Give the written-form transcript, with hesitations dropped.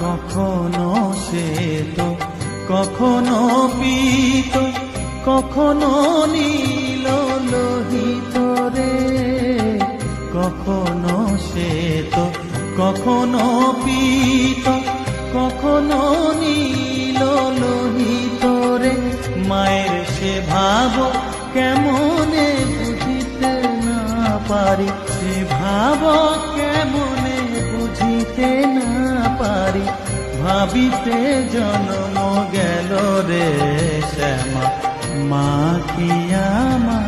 কখনো শ্বেত কখনো পীত কখনো নীল লোহিত রে, কখনো শ্বেত কখনো পীত কখনো নীল লোহিত রে। মায়ের সে ভাব কেমনে বুঝিতে না পারি, সে ভাব কেমনে বুঝিতে না পারি। ভাবিতে জন্ম গেল রে শ্যামা, মা কি আমার